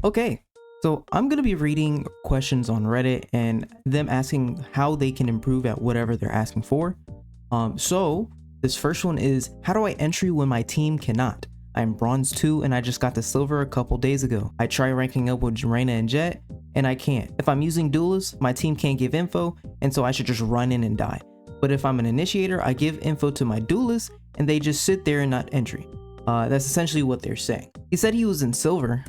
Okay, so I'm gonna be reading questions on Reddit and them asking how they can improve at whatever they're asking for. So this first one is, how do I entry when my team cannot? I'm bronze 2 and I just got to silver a couple days ago. I try ranking up with Reyna and Jet and I can't. If I'm using Duelist, my team can't give info and so I should just run in and die. But if I'm an initiator, I give info to my Duelist and they just sit there and not entry. That's essentially what they're saying. He said he was in silver,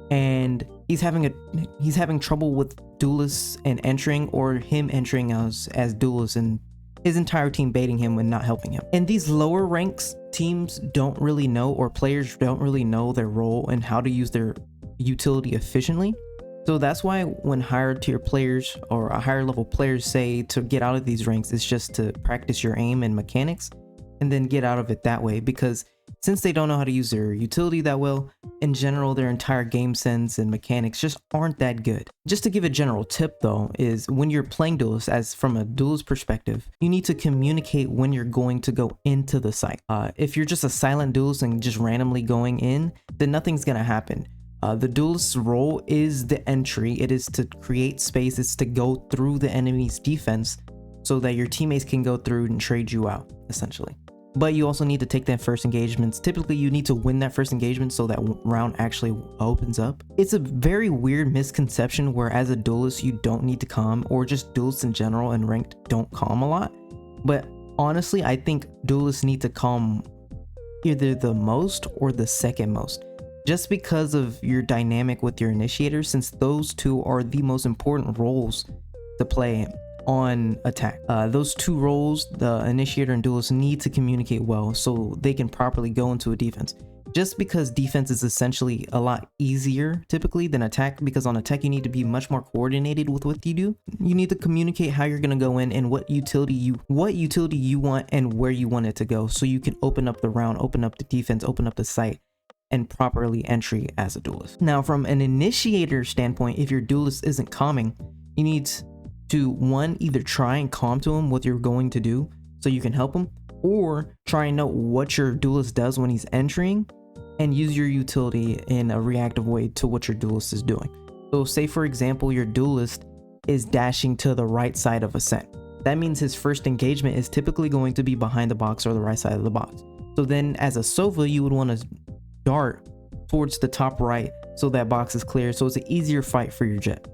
and he's having trouble with Duelists and entering, or him entering as Duelist and his entire team baiting him and not helping him. And these lower ranks, teams don't really know, or players don't really know their role and how to use their utility efficiently. So that's why when higher tier players or a higher level players say to get out of these ranks, it's just to practice your aim and mechanics and then get out of it that way, because since they don't know how to use their utility that well, in general, their entire game sense and mechanics just aren't that good. Just to give a general tip though, is when you're playing Duelist, as from a Duelist perspective, you need to communicate when you're going to go into the site. If you're just a silent Duelist and just randomly going in, then nothing's gonna happen. The Duelist's role is the entry. It is to create space. It's to go through the enemy's defense so that your teammates can go through and trade you out, essentially. But you also need to take that first engagements. Typically, you need to win that first engagement so that round actually opens up. It's a very weird misconception where as a Duelist, you don't need to calm, or just Duelists in general and ranked don't calm a lot. But honestly, I think Duelists need to calm either the most or the second most, just because of your dynamic with your initiators, since those two are the most important roles to play on attack. Those two roles, the initiator and Duelist, need to communicate well so they can properly go into a defense. Just because defense is essentially a lot easier typically than attack, because on attack you need to be much more coordinated with what you do. You need to communicate how you're going to go in and what utility you want and where you want it to go, so you can open up the round, open up the defense, open up the site, and properly entry as a Duelist. Now from an initiator standpoint, if your Duelist isn't calming, you need to one, either try and calm to him what you're going to do so you can help him, or try and know what your Duelist does when he's entering and use your utility in a reactive way to what your Duelist is doing. So say for example your Duelist is dashing to the right side of a set. That means his first engagement is typically going to be behind the box or the right side of the box. So then as a Sova, you would want to dart towards the top right so that box is clear, so it's an easier fight for your Jet.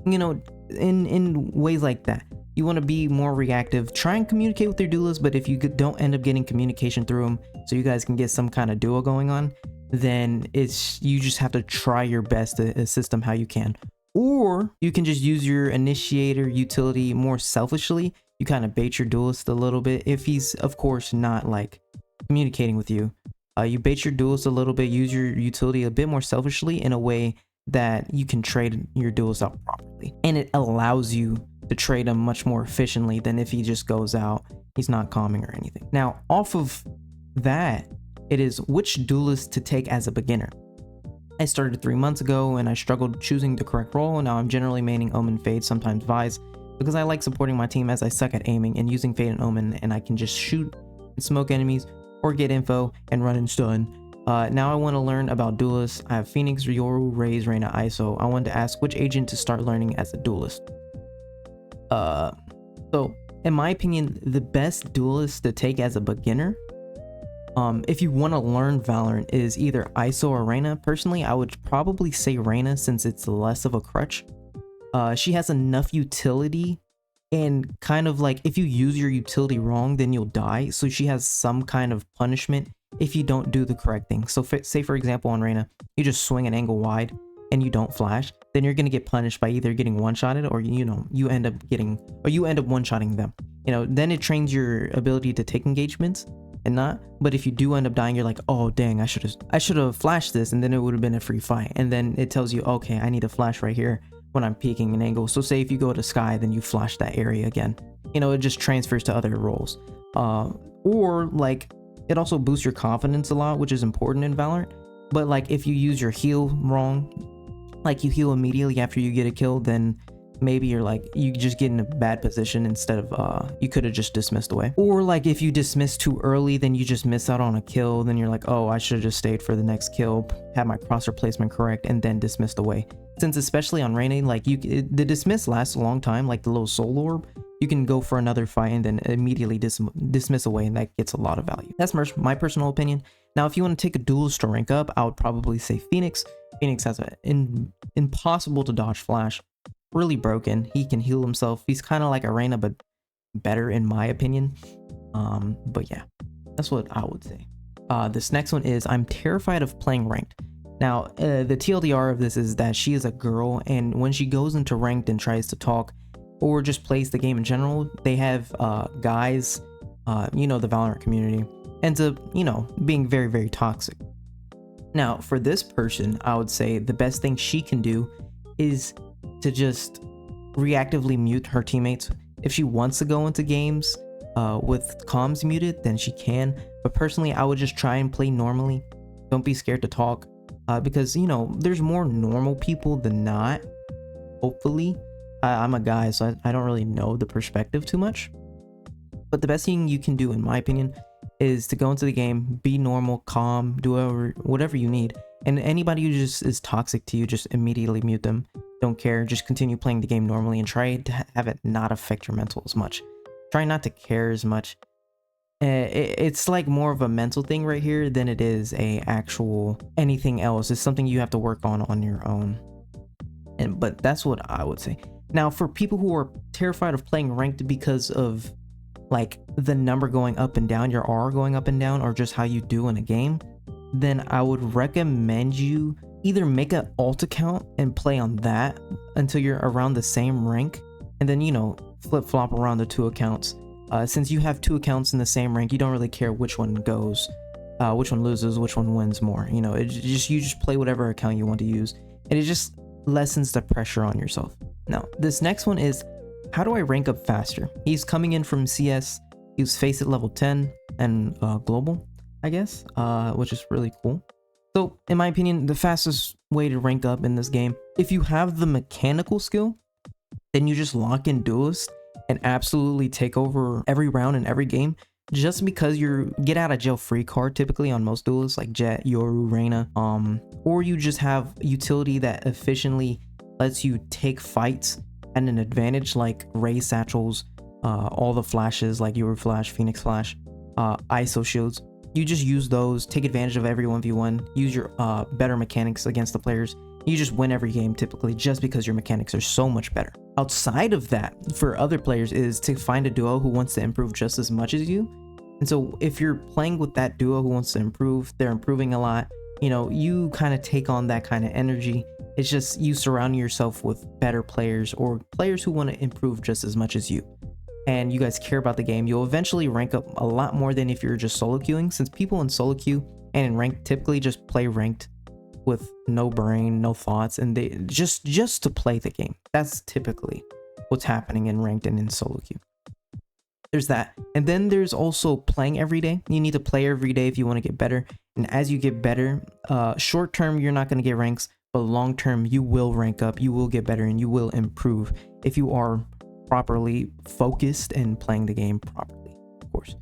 You know, in ways like that, you want to be more reactive. Try and communicate with your Duelist, but if you don't end up getting communication through them so you guys can get some kind of duo going on, then you just have to try your best to assist them how you can. Or you can just use your initiator utility more selfishly. You kind of bait your Duelist a little bit if he's of course not like communicating with you. You bait your Duelist a little bit, use your utility a bit more selfishly in a way that you can trade your Duelist out properly, and it allows you to trade him much more efficiently than if he just goes out, he's not calming or anything. Now off of that, it is which Duelist to take as a beginner. I started 3 months ago and I struggled choosing the correct role, and now I'm generally maining Omen, Fade, sometimes Vise, because I like supporting my team as I suck at aiming, and using Fade and Omen and I can just shoot and smoke enemies or get info and run and stun. Now I want to learn about Duelists. I have Phoenix, Yoru, Raze, Reyna, ISO. I wanted to ask which agent to start learning as a Duelist. So in my opinion, the best Duelist to take as a beginner, if you want to learn Valorant, is either ISO or Reyna. Personally, I would probably say Reyna since it's less of a crutch. She has enough utility, and kind of like if you use your utility wrong, then you'll die. So she has some kind of punishment if you don't do the correct thing. So say for example on Reyna, you just swing an angle wide and you don't flash, then you're gonna get punished by either getting one-shotted or you end up one-shotting them. Then it trains your ability to take engagements and not. But if you do end up dying, you're like, oh dang, I should have flashed this, and then it would have been a free fight. And then it tells you, okay, I need to flash right here when I'm peeking an angle. So say if you go to Sky, then you flash that area again. It just transfers to other roles. Or like, it also boosts your confidence a lot, which is important in Valorant. But like if you use your heal wrong, like you heal immediately after you get a kill, then maybe you're like, you just get in a bad position instead of you could have just dismissed away. Or like if you dismiss too early, then you just miss out on a kill, then you're like, oh, I should have just stayed for the next kill, had my crosshair placement correct, and then dismissed away. Since especially on Reyna, like the dismiss lasts a long time, like the little soul orb, you can go for another fight and then immediately dismiss away, and that gets a lot of value. That's my personal opinion. Now, if you want to take a duelist to rank up, I would probably say Phoenix. Phoenix has an impossible to dodge flash, really broken. He can heal himself. He's kind of like a Reyna, but better in my opinion. But yeah, that's what I would say. This next one is, I'm terrified of playing ranked. Now, the TLDR of this is that she is a girl, and when she goes into ranked and tries to talk or just plays the game in general, they have guys, you know, the Valorant community, ends up, you know, being very, very toxic. Now, for this person, I would say the best thing she can do is to just reactively mute her teammates. If she wants to go into games with comms muted, then she can. But personally, I would just try and play normally. Don't be scared to talk. Because, you know, there's more normal people than not, hopefully. I'm a guy, so I don't really know the perspective too much. But the best thing you can do, in my opinion, is to go into the game, be normal, calm, do whatever you need. And anybody who just is toxic to you, just immediately mute them. Don't care, just continue playing the game normally and try to have it not affect your mental as much. Try not to care as much. It's like more of a mental thing right here than it is a actual anything else. It's something you have to work on your own. But that's what I would say. Now, for people who are terrified of playing ranked because of like the number going up and down, your R going up and down, or just how you do in a game, then I would recommend you either make an alt account and play on that until you're around the same rank, and then, you know, flip-flop around the two accounts. Since you have two accounts in the same rank, you don't really care which one goes, which one loses, which one wins more. You know, you just play whatever account you want to use, and it just lessens the pressure on yourself. Now, this next one is, how do I rank up faster? He's coming in from CS. He was Face at level 10 and global, I guess, which is really cool. So, in my opinion, the fastest way to rank up in this game, if you have the mechanical skill, then you just lock in Duelist and absolutely take over every round in every game, just because you're get out of jail free card typically on most duelists like Jett, Yoru, Reyna, or you just have utility that efficiently lets you take fights at an advantage, like Ray satchels, all the flashes like Yoru flash, Phoenix flash, ISO shields. You just use those, take advantage of every 1v1, use your better mechanics against the players. You just win every game typically just because your mechanics are so much better. Outside of that, for other players, is to find a duo who wants to improve just as much as you. And so if you're playing with that duo who wants to improve, they're improving a lot, you know, you kind of take on that kind of energy. It's just you surround yourself with better players or players who want to improve just as much as you. And you guys care about the game. You'll eventually rank up a lot more than if you're just solo queuing, since people in solo queue and in ranked typically just play ranked with no brain, no thoughts, and they just to play the game. That's typically what's happening in ranked and in solo queue. There's that. And then there's also playing every day. You need to play every day if you want to get better. And as you get better, short term, you're not going to get ranks, but long term, you will rank up, you will get better, and you will improve if you are properly focused and playing the game properly, of course.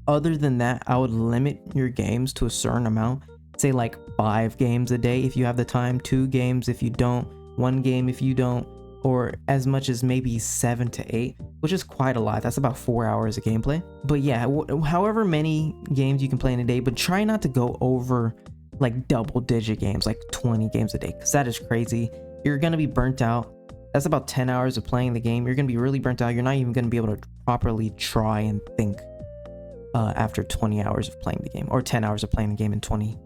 Other than that, I would limit your games to a certain amount. Say like 5 games a day if you have the time, 2 games if you don't, 1 game if you don't, or as much as maybe 7 to 8, which is quite a lot. That's about 4 hours of gameplay. But yeah, however many games you can play in a day, but try not to go over like double-digit games, like 20 games a day, because that is crazy. You're gonna be burnt out. That's about 10 hours of playing the game. You're gonna be really burnt out. You're not even gonna be able to properly try and think after 20 hours of playing the game, or 10 hours of playing the game in 20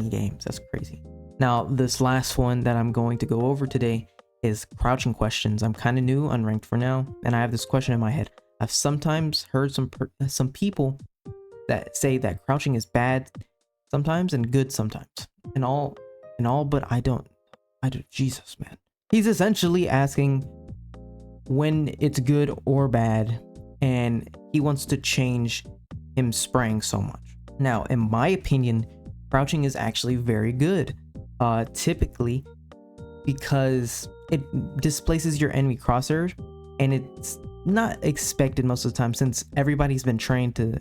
games. That's crazy. Now, this last one that I'm going to go over today is crouching questions. I'm kind of new on ranked for now, and I have this question in my head. I've sometimes heard some people that say that crouching is bad sometimes and good sometimes, and all, but I don't, Jesus, man. He's essentially asking when it's good or bad, and he wants to change him spraying so much. Now, in my opinion, crouching is actually very good, typically, because it displaces your enemy crosshairs, and it's not expected most of the time since everybody's been trained to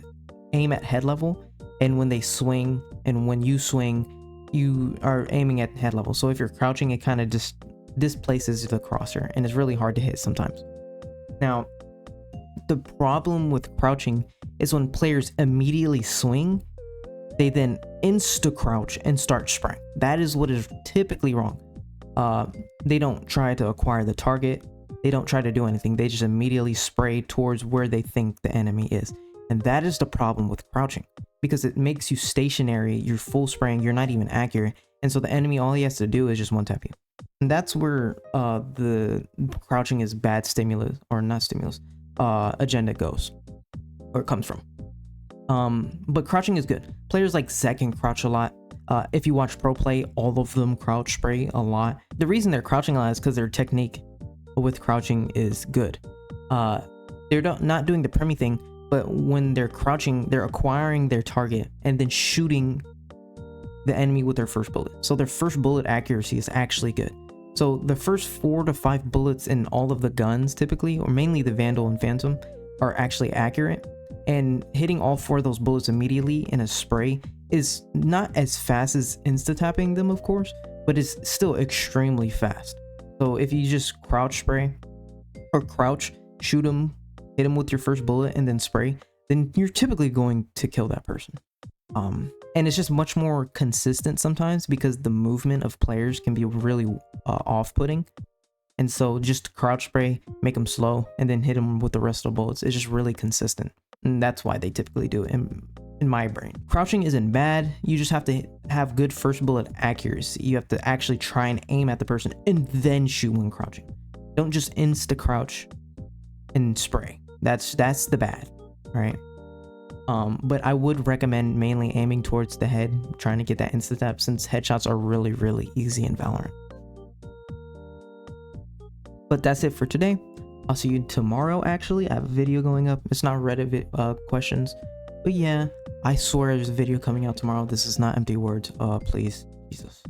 aim at head level, and when they swing and when you swing, you are aiming at head level. So if you're crouching, it kind of just displaces the crosshair, and it's really hard to hit sometimes. Now, the problem with crouching is when players immediately swing, they then insta crouch and start spraying. That is what is typically wrong. They don't try to acquire the target. They don't try to do anything. They just immediately spray towards where they think the enemy is. And that is the problem with crouching, because it makes you stationary. You're full spraying. You're not even accurate. And so the enemy, all he has to do is just one tap you. And that's where the crouching is bad stimulus, or not stimulus, agenda goes, or it comes from. But crouching is good. Players like Zek can crouch a lot. If you watch pro play, all of them crouch spray a lot. The reason they're crouching a lot is because their technique with crouching is good. They're not doing the premi thing, but when they're crouching, they're acquiring their target and then shooting the enemy with their first bullet. So their first bullet accuracy is actually good. So the first 4 to 5 bullets in all of the guns typically, or mainly the Vandal and Phantom, are actually accurate. And hitting all 4 of those bullets immediately in a spray is not as fast as insta-tapping them, of course, but it's still extremely fast. So if you just crouch spray, or crouch, shoot them, hit them with your first bullet, and then spray, then you're typically going to kill that person. And it's just much more consistent sometimes, because the movement of players can be really off-putting. And so just crouch spray, make them slow, and then hit them with the rest of the bullets. It's just really consistent. And that's why they typically do it in my brain. Crouching isn't bad. You just have to have good first bullet accuracy. You have to actually try and aim at the person and then shoot when crouching. Don't just insta crouch and spray. That's the bad, right? But I would recommend mainly aiming towards the head, trying to get that insta tap, since headshots are really, really easy in Valorant. But that's it for today. I'll see you tomorrow. Actually, I have a video going up. It's not Reddit questions, but yeah, I swear there's a video coming out tomorrow. This is not empty words. Please, Jesus.